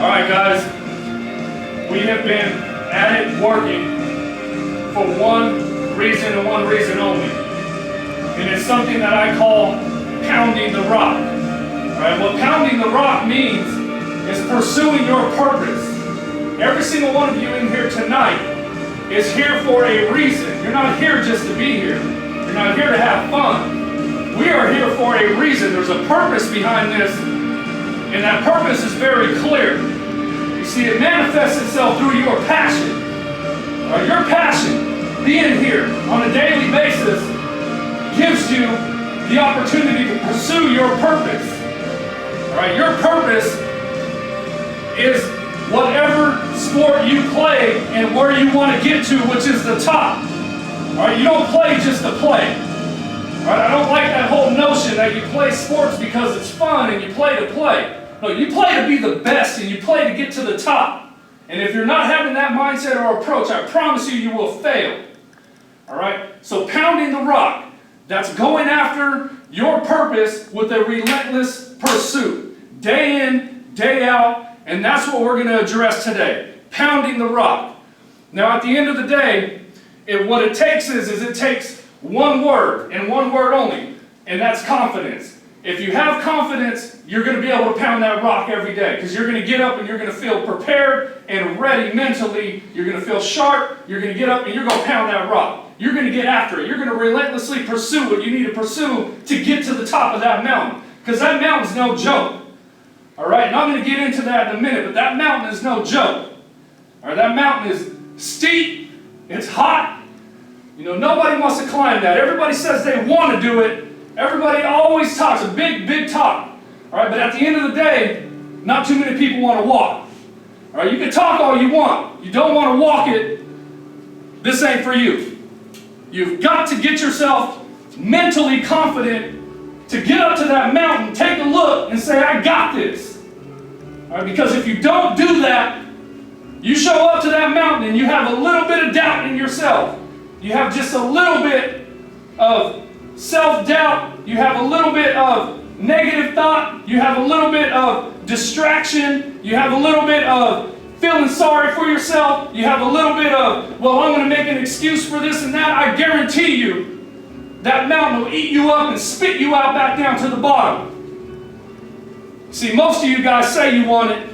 All right, guys, we have been at it working for one reason and one reason only. And it's something that I call pounding the rock. All right, what pounding the rock means is pursuing your purpose. Every single one of you in here tonight is here for a reason. You're not here just to be here. You're not here to have fun. We are here for a reason. There's a purpose behind this, and that purpose is very clear. You see, it manifests itself through your passion. Or your passion, being here on a daily basis, gives you the opportunity to pursue your purpose. All right, your purpose is whatever sport you play and where you want to get to, which is the top. All right, you don't play just to play. All right, I don't like that whole notion that you play sports because it's fun and you play to play. No, you play to be the best and you play to get to the top. And if you're not having that mindset or approach, I promise you, you will fail. All right, so pounding the rock, that's going after your purpose with a relentless pursuit. Day in, day out, and that's what we're going to address today. Pounding the rock. Now, at the end of the day, what it takes is it takes one word, and one word only, and that's confidence. If you have confidence, you're going to be able to pound that rock every day, because you're going to get up and you're going to feel prepared and ready mentally. You're going to feel sharp. You're going to get up and you're going to pound that rock. You're going to get after it. You're going to relentlessly pursue what you need to pursue to get to the top of that mountain, because that mountain's no joke. All right, and I'm going to get into that in a minute, but that mountain is no joke. All right, that mountain is steep. It's hot. You know, nobody wants to climb that. Everybody says they want to do it. Everybody always talks a big, big talk. All right, but at the end of the day, not too many people want to walk. All right, you can talk all you want. You don't want to walk it. This ain't for you. You've got to get yourself mentally confident to get up to that mountain, take a look, and say, I got this. All right, because if you don't do that, you show up to that mountain and you have a little bit of doubt in yourself. You have just a little bit of self-doubt. You have a little bit of negative thought. You have a little bit of distraction. You have a little bit of feeling sorry for yourself. You have a little bit of, well, I'm going to make an excuse for this and that. I guarantee you that mountain will eat you up and spit you out back down to the bottom. See, most of you guys say you want it.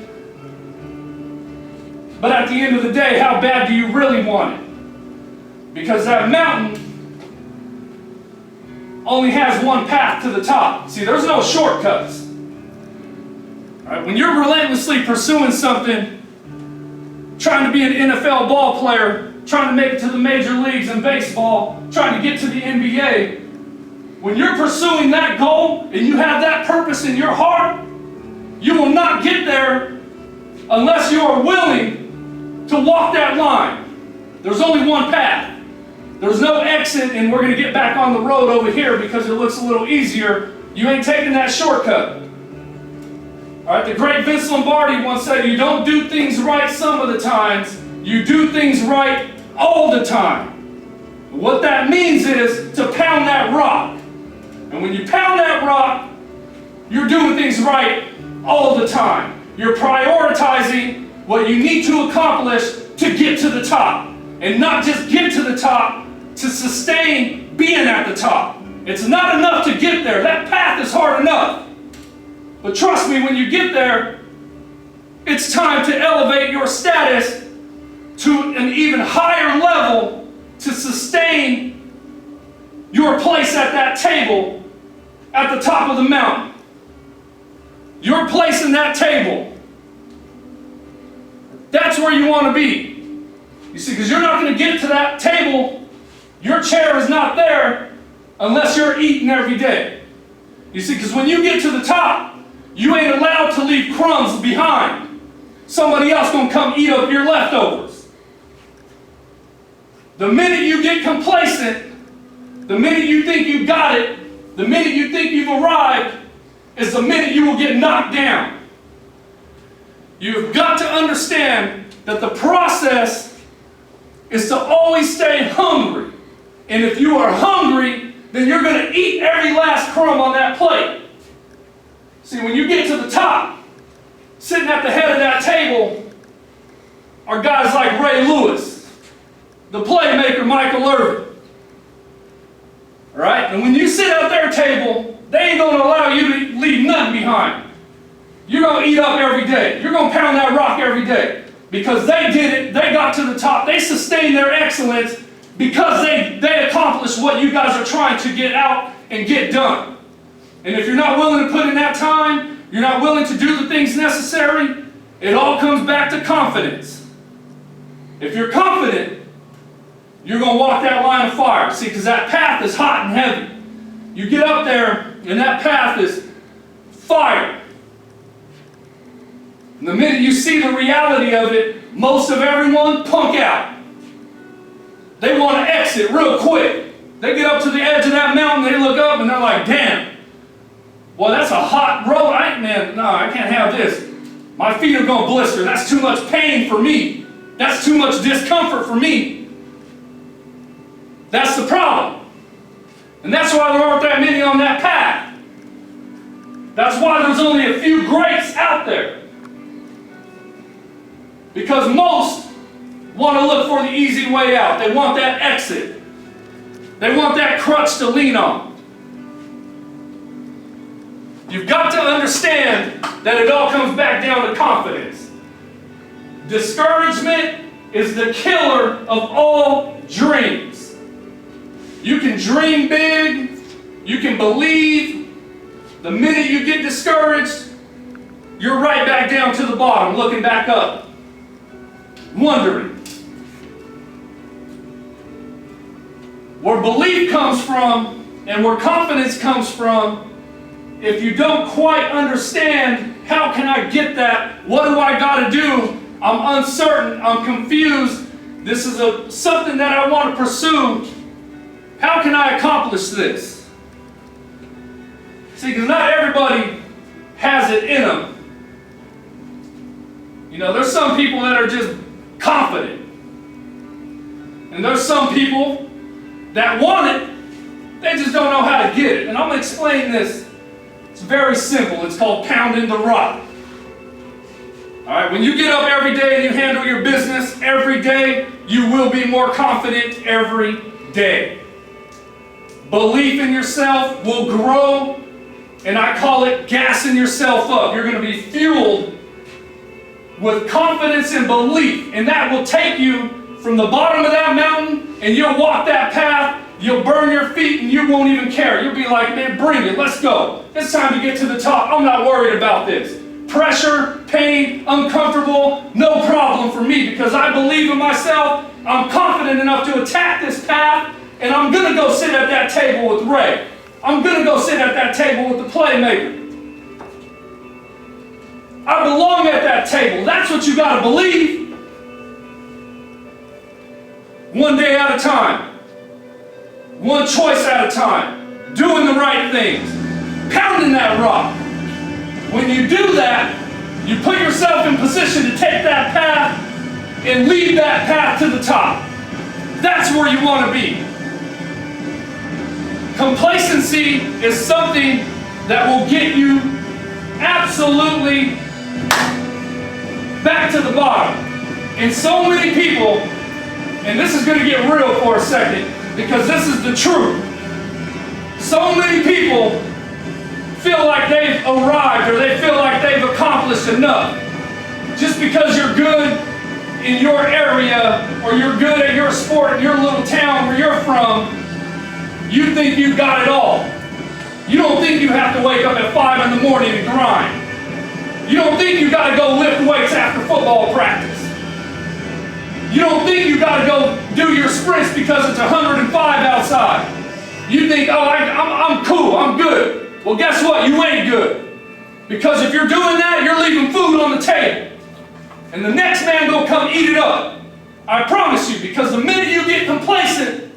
But at the end of the day, how bad do you really want it? Because that mountain only has one path to the top. See, there's no shortcuts. All right, when you're relentlessly pursuing something, trying to be an NFL ball player, trying to make it to the major leagues in baseball, trying to get to the NBA, when you're pursuing that goal and you have that purpose in your heart, you will not get there unless you are willing to walk that line. There's only one path. There's no exit, and we're going to get back on the road over here because it looks a little easier. You ain't taking that shortcut. All right, the great Vince Lombardi once said, you don't do things right some of the times, you do things right all the time. What that means is to pound that rock. And when you pound that rock, you're doing things right all the time. You're prioritizing what you need to accomplish to get to the top. And not just get to the top, to sustain being at the top. It's not enough to get there. That path is hard enough. But trust me, when you get there, it's time to elevate your status to an even higher level to sustain your place at that table at the top of the mountain. Your place in that table. That's where you want to be. You see, because you're not going to get to that table, your chair is not there unless you're eating every day. You see, because when you get to the top, you ain't allowed to leave crumbs behind. Somebody else going to come eat up your leftovers. The minute you get complacent, the minute you think you got it, the minute you think you've arrived, is the minute you will get knocked down. You've got to understand that the process is to always stay hungry. And if you are hungry, then you're going to eat every last crumb on that plate. See, when you get to the top, sitting at the head of that table, are guys like Ray Lewis, the playmaker Michael Irvin. All right? And when you sit at their table, they ain't going to allow you to leave nothing behind. You're going to eat up every day. You're going to pound that rock every day. Because they did it, they got to the top, they sustained their excellence because they accomplished what you guys are trying to get out and get done. And if you're not willing to put in that time, you're not willing to do the things necessary, it all comes back to confidence. If you're confident, you're going to walk that line of fire. See, because that path is hot and heavy. You get up there, and that path is fire. And the minute you see the reality of it, most of everyone punk out. They want to exit real quick. They get up to the edge of that mountain, they look up, and they're like, damn, well, that's a hot road. I can't have this. My feet are going to blister. That's too much pain for me. That's too much discomfort for me. That's the problem. And that's why there aren't that many on that path. That's why there's only a few greats out there. Because most want to look for the easy way out. They want that exit. They want that crutch to lean on. You've got to understand that it all comes back down to confidence. Discouragement is the killer of all dreams. You can dream big. You can believe. The minute you get discouraged, you're right back down to the bottom, looking back up, wondering. Where belief comes from and where confidence comes from, if you don't quite understand, how can I get that? What do I got to do? I'm uncertain. I'm confused. This is something that I want to pursue. How can I accomplish this? See, because not everybody has it in them. You know, there's some people that are just confident. And there's some people that want it, they just don't know how to get it. And I'm going to explain this. It's very simple. It's called pounding the rock. All right, when you get up every day and you handle your business every day, you will be more confident every day. Belief in yourself will grow, and I call it gassing yourself up. You're going to be fueled with confidence and belief, and that will take you from the bottom of that mountain, and you'll walk that path. You'll burn your feet and you won't even care. You'll be like, man, bring it. Let's go. It's time to get to the top. I'm not worried about this. Pressure, pain, uncomfortable, no problem for me because I believe in myself. I'm confident enough to attack this path, and I'm going to go sit at that table with Ray. I'm going to go sit at that table with the playmaker. I belong at that table. That's what you got to believe. One day at a time. One choice at a time, doing the right things, pounding that rock. When you do that, you put yourself in position to take that path and lead that path to the top. That's where you want to be. Complacency is something that will get you absolutely back to the bottom. And so many people, and this is going to get real for a second, because this is the truth. So many people feel like they've arrived or they feel like they've accomplished enough. Just because you're good in your area or you're good at your sport in your little town where you're from, you think you got it all. You don't think you have to wake up at 5 in the morning and grind. You don't think you got to go lift weights after football practice. You don't think you got to go do your sprints because it's 105 outside. You think, oh, I'm cool, I'm good. Well, guess what? You ain't good. Because if you're doing that, you're leaving food on the table. And the next man gonna come eat it up. I promise you, because the minute you get complacent,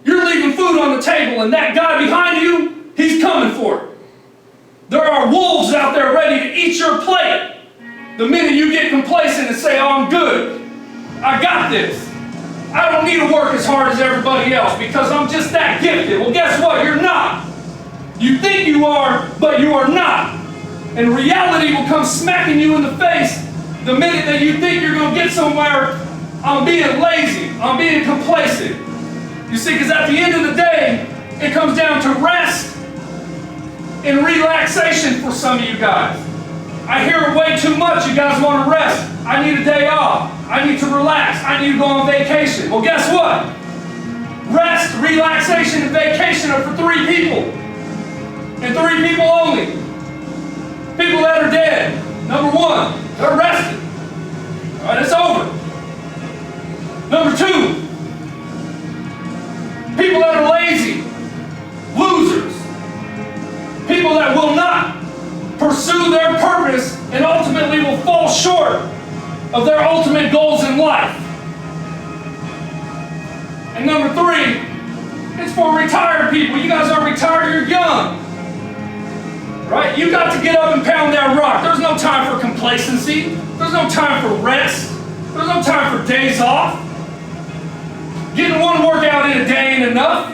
you're leaving food on the table, and that guy behind you, he's coming for it. There are wolves out there ready to eat your plate. The minute you get complacent and say, oh, I'm good. I got this. I don't need to work as hard as everybody else because I'm just that gifted. Well, guess what? You're not. You think you are, but you are not. And reality will come smacking you in the face The minute that you think you're going to get somewhere, I'm being lazy, I'm being complacent. You see, because at the end of the day, it comes down to rest and relaxation for some of you guys. I hear it way too much. You guys want to rest. I need a day off. I need to relax. I need to go on vacation. Well, guess what? Rest, relaxation, and vacation are for 3 people. And 3 people only. People that are dead. Number 1, they're rested. All right, it's over. Number 2, people that are lazy, losers, people that will not pursue their purpose and ultimately will fall short of their ultimate goals in life. And number 3, it's for retired people. You guys are retired, you're young. Right? You got to get up and pound that rock. There's no time for complacency. There's no time for rest. There's no time for days off. Getting one workout in a day ain't enough.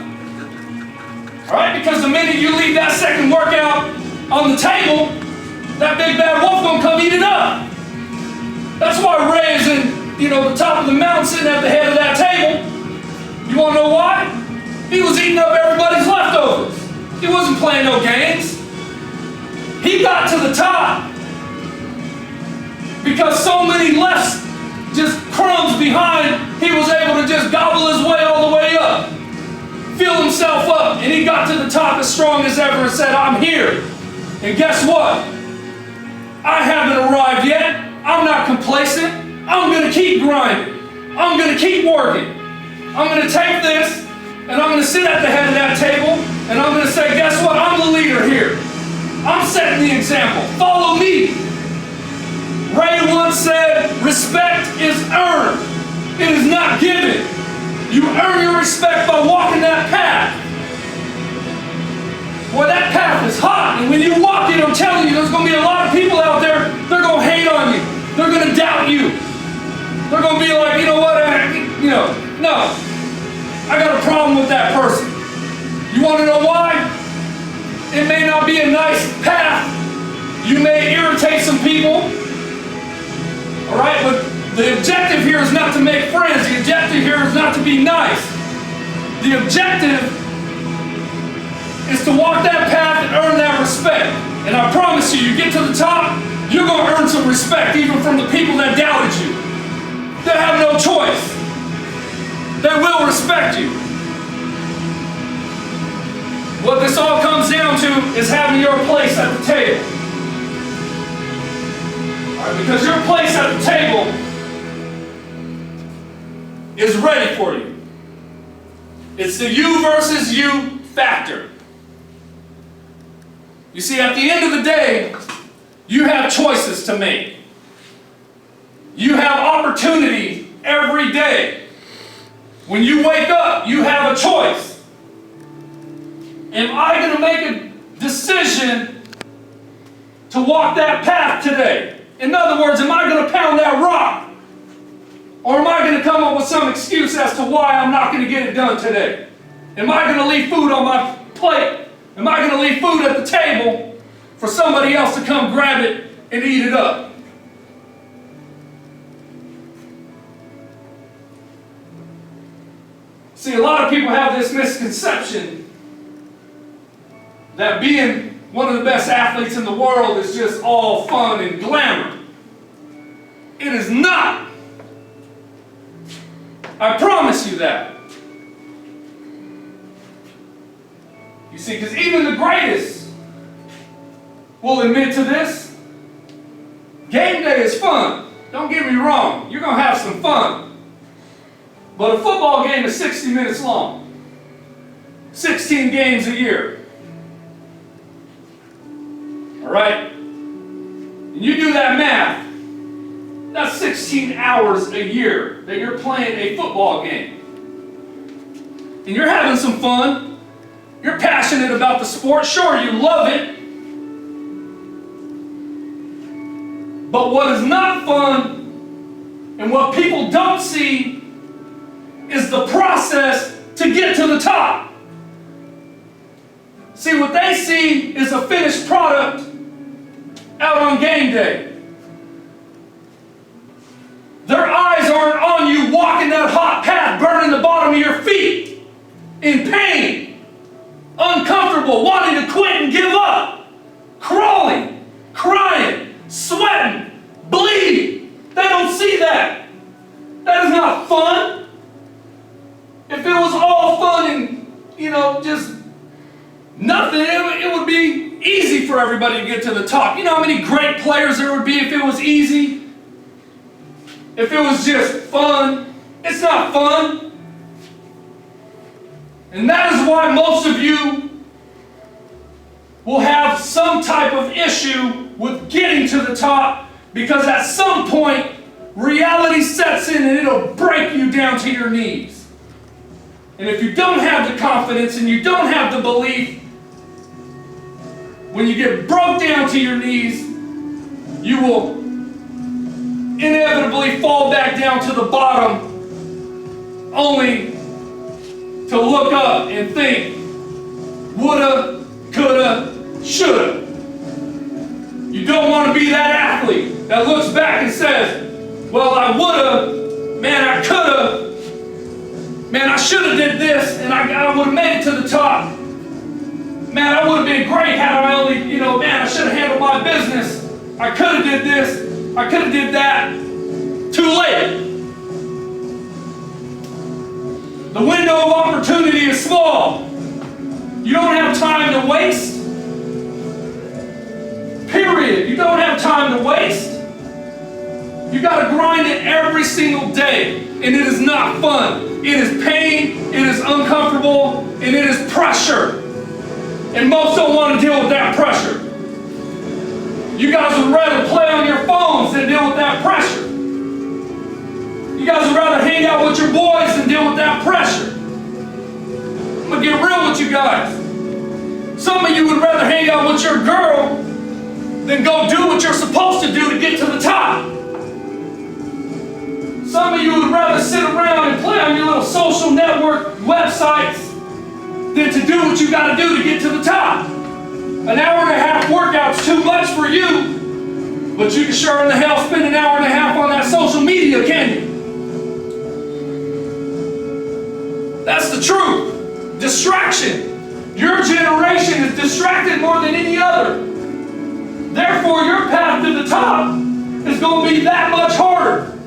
Right? Because the minute you leave that second workout on the table, that big bad wolf gonna come eat it up. That's why Ray is in, the top of the mountain sitting at the head of that table. You wanna know why? He was eating up everybody's leftovers. He wasn't playing no games. He got to the top because so many left just crumbs behind, he was able to just gobble his way all the way up, fill himself up, and he got to the top as strong as ever and said, I'm here. And guess what? I haven't arrived yet. I'm not complacent. I'm going to keep grinding. I'm going to keep working. I'm going to take this and I'm going to sit at the head of that table and I'm going to say, guess what? I'm the leader here. I'm setting the example. Follow me. Ray once said, respect is earned. It is not given. You earn your respect by walking that path. Boy, that path is hot. And when you walk it, I'm telling you, there's going to be a lot of people out there, they're going to hate on you. They're going to doubt you. They're going to be like, no. I got a problem with that person. You want to know why? It may not be a nice path. You may irritate some people. All right, but the objective here is not to make friends. The objective here is not to be nice. The objective is to walk that path and earn that respect. And I promise you, you get to the top, you're going to earn some respect even from the people that doubted you. They have no choice. They will respect you. What this all comes down to is having your place at the table. All right, because your place at the table is ready for you. It's the you versus you factor. You see, at the end of the day, you have choices to make. You have opportunity every day. When you wake up, you have a choice. Am I going to make a decision to walk that path today? In other words, am I going to pound that rock? Or am I going to come up with some excuse as to why I'm not going to get it done today? Am I going to leave food on my plate? Am I going to leave food at the table for somebody else to come grab it and eat it up? See, a lot of people have this misconception that being one of the best athletes in the world is just all fun and glamour. It is not. I promise you that. You see, because even the greatest will admit to this. Game day is fun. Don't get me wrong. You're going to have some fun. But a football game is 60 minutes long. 16 games a year. All right? And you do that math. That's 16 hours a year that you're playing a football game. And you're having some fun. You're passionate about the sport. Sure, you love it. But what is not fun and what people don't see is the process to get to the top. See, what they see is a finished product out on game day. in pain, uncomfortable, wanting to quit and give up, crawling, crying, sweating, bleeding. They don't see that. That is not fun. If it was all fun and, just nothing, it would be easy for everybody to get to the top. You know how many great players there would be if it was easy? If it was just fun? It's not fun. And that is why most of you will have some type of issue with getting to the top, because at some point, reality sets in and it'll break you down to your knees. And if you don't have the confidence and you don't have the belief, when you get broke down to your knees, you will inevitably fall back down to the bottom, only to look up and think, woulda, coulda, shoulda. You don't want to be that athlete that looks back and says, well, I woulda, man, I coulda, man, I shoulda did this, and I would have made it to the top. Man, I would have been great had I only, man, I should have handled my business. I could have did this. I could have did that. Too late. The window of opportunity is small. You don't have time to waste. Period. You don't have time to waste. You got to grind it every single day. And it is not fun. It is pain. It is uncomfortable. And it is pressure. And most don't want to deal with that pressure. You guys would rather play on your phones than deal with that pressure. You guys would rather hang out with your boys than deal with that pressure. I'm going to get real with you guys. Some of you would rather hang out with your girl than go do what you're supposed to do to get to the top. Some of you would rather sit around and play on your little social network websites than to do what you got to do to get to the top. An hour and a half workout's too much for you, but you can sure in the hell spend an hour and a half on that social media, can you? That's the truth. Distraction. Your generation is distracted more than any other. Therefore, your path to the top is going to be that much harder.